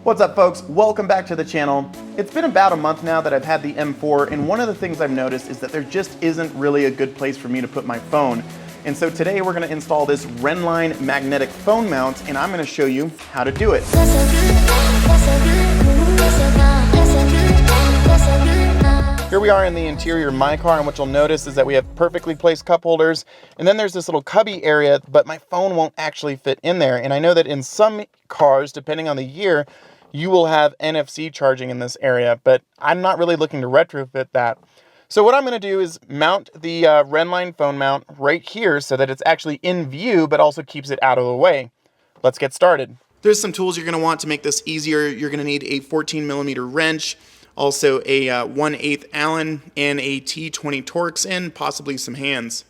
What's up, folks? Welcome back to the channel. It's been about a month now that I've had the M4, and one of the things I've noticed is that there just isn't really a good place for me to put my phone. And so today we're going to install this RENNLINE magnetic phone mount, and I'm going to show you how to do it. Here we are in the interior of my car, and what you'll notice is that we have perfectly placed cup holders, and then there's this little cubby area, but my phone won't actually fit in there. And I know that in some cars, depending on the year, you will have NFC charging in this area, but I'm not really looking to retrofit that. So what I'm going to do is mount the RENNLINE phone mount right here so that it's actually in view, but also keeps it out of the way. Let's get started. There's some tools you're going to want to make this easier. You're going to need a 14mm wrench, also a 1/8 Allen, and a T20 Torx, and possibly some hands.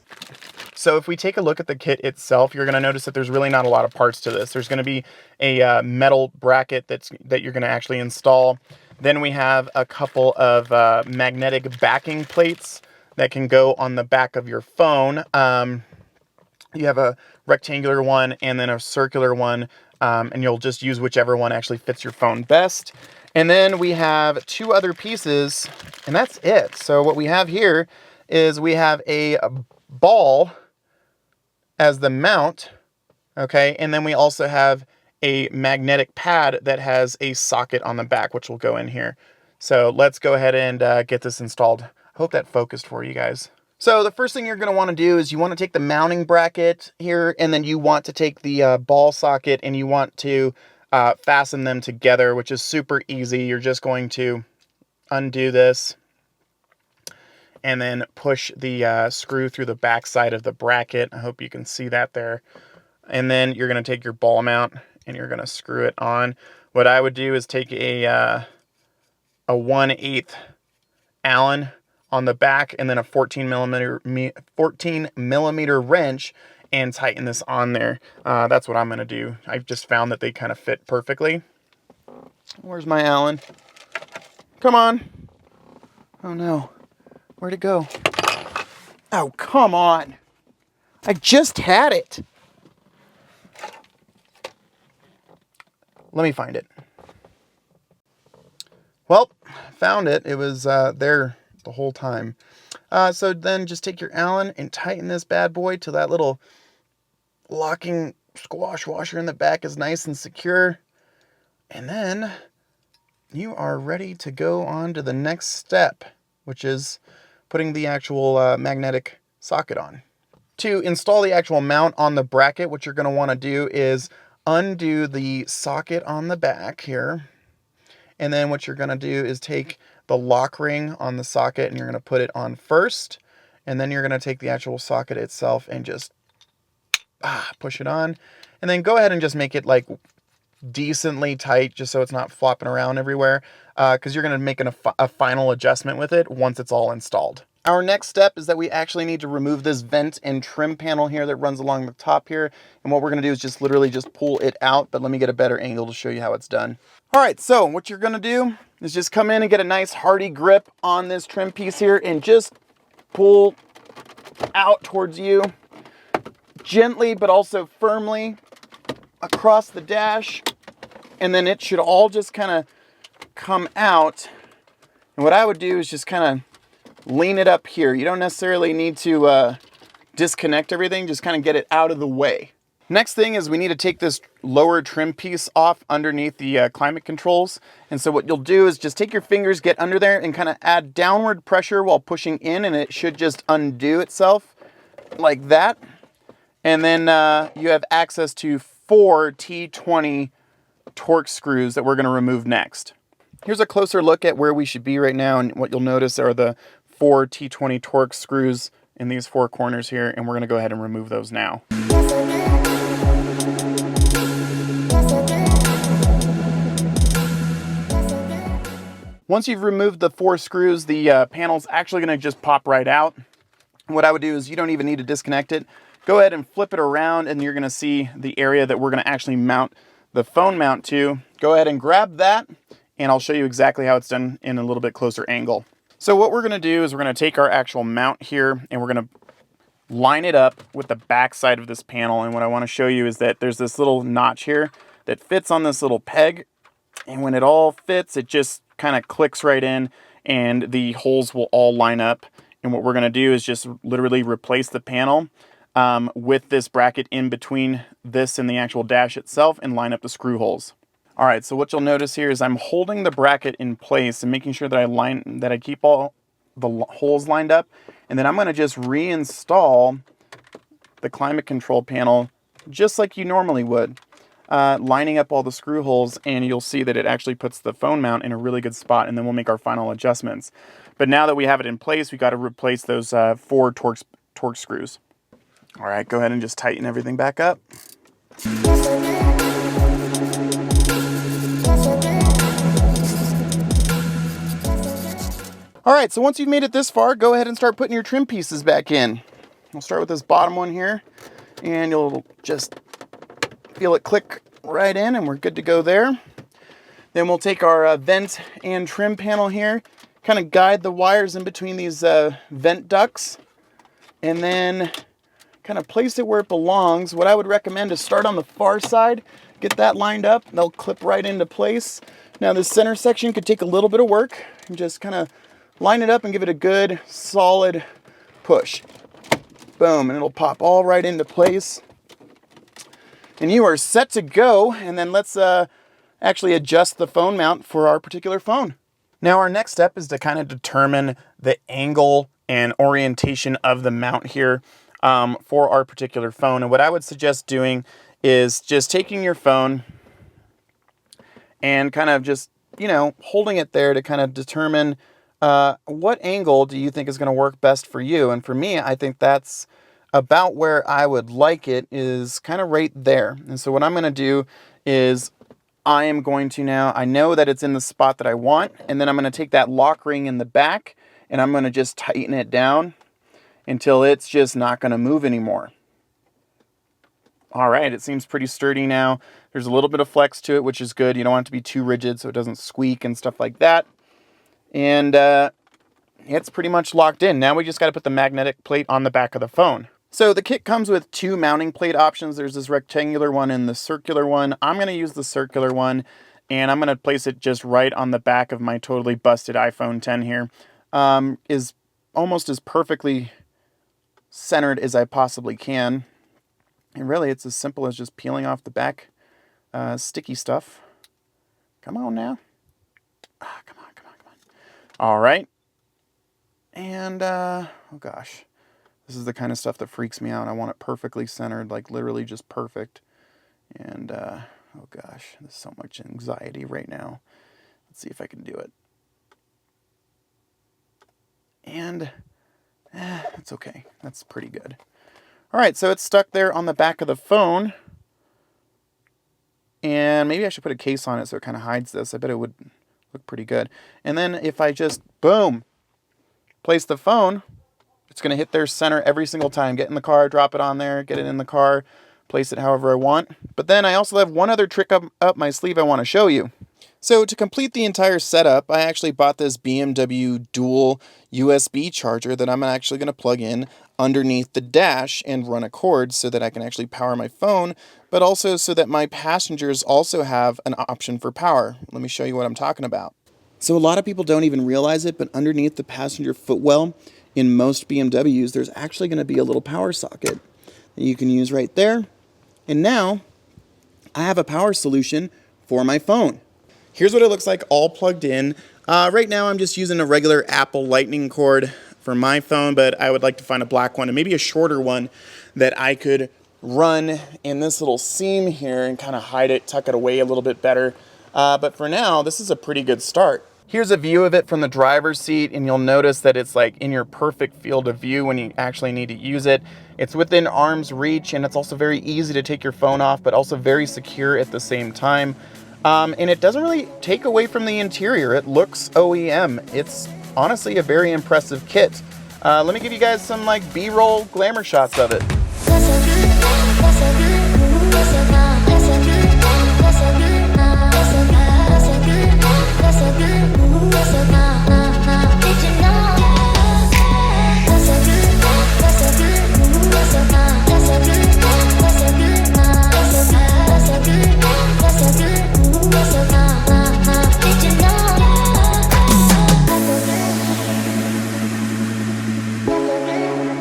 So if we take a look at the kit itself, you're going to notice that there's really not a lot of parts to this. There's going to be a metal bracket that you're going to actually install. Then we have a couple of magnetic backing plates that can go on the back of your phone. You have a rectangular one and then a circular one, and you'll just use whichever one actually fits your phone best. And then we have two other pieces, and that's it. So what we have here is we have a ball as the mount, okay? And then we also have a magnetic pad that has a socket on the back, which will go in here. So let's go ahead and get this installed. I hope that focused for you guys. So the first thing you're going to want to do is you want to take the mounting bracket here, and then you want to take the ball socket, and you want to fasten them together, which is super easy. You're just going to undo this and then push the screw through the back side of the bracket. I hope you can see that there. And then you're going to take your ball mount and you're going to screw it on. What I would do is take a 1/8 Allen on the back and then a 14mm wrench and tighten this on there. That's what I'm going to do. I've just found that they kind of fit perfectly. Where's my Allen? Come on. Oh no. Where'd it go? Oh, come on. I just had it. Let me find it. Well, found it. It was there the whole time. So then just take your Allen and tighten this bad boy till that little locking squash washer in the back is nice and secure. And then you are ready to go on to the next step, which is putting the actual magnetic socket on. To install the actual mount on the bracket, what you're going to want to do is undo the socket on the back here. And then what you're going to do is take the lock ring on the socket and you're going to put it on first. And then you're going to take the actual socket itself and just push it on. And then go ahead and just make it like decently tight just so it's not flopping around everywhere, because you're going to make a final adjustment with it once it's all installed. Our next step is that we actually need to remove this vent and trim panel here that runs along the top here. And what we're going to do is just literally just pull it out, but let me get a better angle to show you how it's done. All right, so what you're going to do is just come in and get a nice hardy grip on this trim piece here and just pull out towards you gently, but also firmly across the dash. And then it should all just kind of come out. And what I would do is just kind of lean it up here. You don't necessarily need to disconnect everything, just kind of get it out of the way. Next thing is we need to take this lower trim piece off underneath the climate controls. And so what you'll do is just take your fingers, get under there and kind of add downward pressure while pushing in, and it should just undo itself like that. And then you have access to 4 T20 Torx screws that we're going to remove next. Here's a closer look at where we should be right now, and what you'll notice are the 4 T20 Torx screws in these 4 corners here, and we're going to go ahead and remove those now. Once you've removed the 4 screws, the panel's actually going to just pop right out. What I would do is you don't even need to disconnect it. Go ahead and flip it around, and you're going to see the area that we're going to actually mount the phone mount to. Go ahead and grab that, and I'll show you exactly how it's done in a little bit closer angle. So what we're going to do is we're going to take our actual mount here, and we're going to line it up with the back side of this panel. And what I want to show you is that there's this little notch here that fits on this little peg, And when it all fits, it just kind of clicks right in and the holes will all line up. And what we're going to do is just literally replace the panel with this bracket in between this and the actual dash itself and line up the screw holes. All right, so what you'll notice here is I'm holding the bracket in place and making sure that I keep all the holes lined up. And then I'm going to just reinstall the climate control panel just like you normally would, lining up all the screw holes, and you'll see that it actually puts the phone mount in a really good spot, and then we'll make our final adjustments. But now that we have it in place, we got to replace those 4 Torx screws. All right, go ahead and just tighten everything back up. All right, so once you've made it this far, go ahead and start putting your trim pieces back in. We'll start with this bottom one here, and you'll just feel it click right in, and we're good to go there. Then we'll take our vent and trim panel here, kind of guide the wires in between these vent ducts, and then kind of place it where it belongs. What I would recommend is start on the far side, get that lined up, they'll clip right into place. Now this center section could take a little bit of work, and just kind of line it up and give it a good solid push. Boom, and it'll pop all right into place. And you are set to go. And then let's actually adjust the phone mount for our particular phone. Now our next step is to kind of determine the angle and orientation of the mount here for our particular phone. And what I would suggest doing is just taking your phone and kind of just, holding it there to kind of determine what angle do you think is going to work best for you? And for me, I think that's about where I would like it, is kind of right there. And so what I'm going to do is I am going to now, I know that it's in the spot that I want, and then I'm going to take that lock ring in the back and I'm going to just tighten it down until it's just not going to move anymore. All right, it seems pretty sturdy now. There's a little bit of flex to it, which is good. You don't want it to be too rigid so it doesn't squeak and stuff like that. And it's pretty much locked in. Now we just got to put the magnetic plate on the back of the phone. So the kit comes with 2 mounting plate options. There's this rectangular one and the circular one. I'm going to use the circular one, and I'm going to place it just right on the back of my totally busted iPhone 10 here. Is almost as perfectly centered as I possibly can. And really, it's as simple as just peeling off the back sticky stuff. Come on now. Come on. All right. And, oh gosh, this is the kind of stuff that freaks me out. I want it perfectly centered, like literally just perfect. And, oh gosh, there's so much anxiety right now. Let's see if I can do it. And, it's okay. That's pretty good. All right, so it's stuck there on the back of the phone. And maybe I should put a case on it so it kind of hides this. I bet it would look pretty good. And then if I just, boom, place the phone, it's going to hit their center every single time. Get in the car, drop it on there, get it in the car, place it however I want. But then I also have one other trick up my sleeve I want to show you. So to complete the entire setup, I actually bought this BMW dual USB charger that I'm actually going to plug in underneath the dash and run a cord so that I can actually power my phone, but also so that my passengers also have an option for power. Let me show you what I'm talking about. So a lot of people don't even realize it, but underneath the passenger footwell in most BMWs, there's actually going to be a little power socket that you can use right there. And now I have a power solution for my phone. Here's what it looks like all plugged in. Right now I'm just using a regular Apple Lightning cord for my phone, but I would like to find a black one and maybe a shorter one that I could run in this little seam here and kind of hide it, tuck it away a little bit better. But for now, this is a pretty good start. Here's a view of it from the driver's seat, and you'll notice that it's like in your perfect field of view when you actually need to use it. It's within arm's reach, and it's also very easy to take your phone off, but also very secure at the same time. And it doesn't really take away from the interior. It looks OEM. It's honestly a very impressive kit. Let me give you guys some like B-roll glamour shots of it.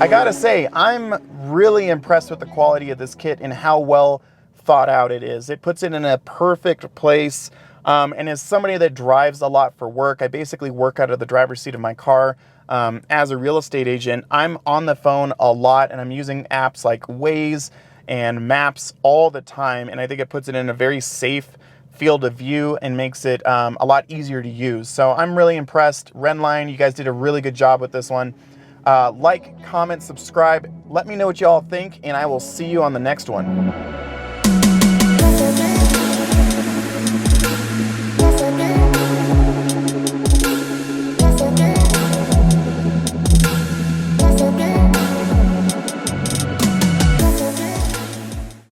I gotta say, I'm really impressed with the quality of this kit and how well thought out it is. It puts it in a perfect place. And as somebody that drives a lot for work, I basically work out of the driver's seat of my car. As a real estate agent, I'm on the phone a lot and I'm using apps like Waze and Maps all the time. And I think it puts it in a very safe field of view and makes it a lot easier to use. So I'm really impressed. RENNLINE, you guys did a really good job with this one. Like, comment, subscribe. Let me know what y'all think, and I will see you on the next one.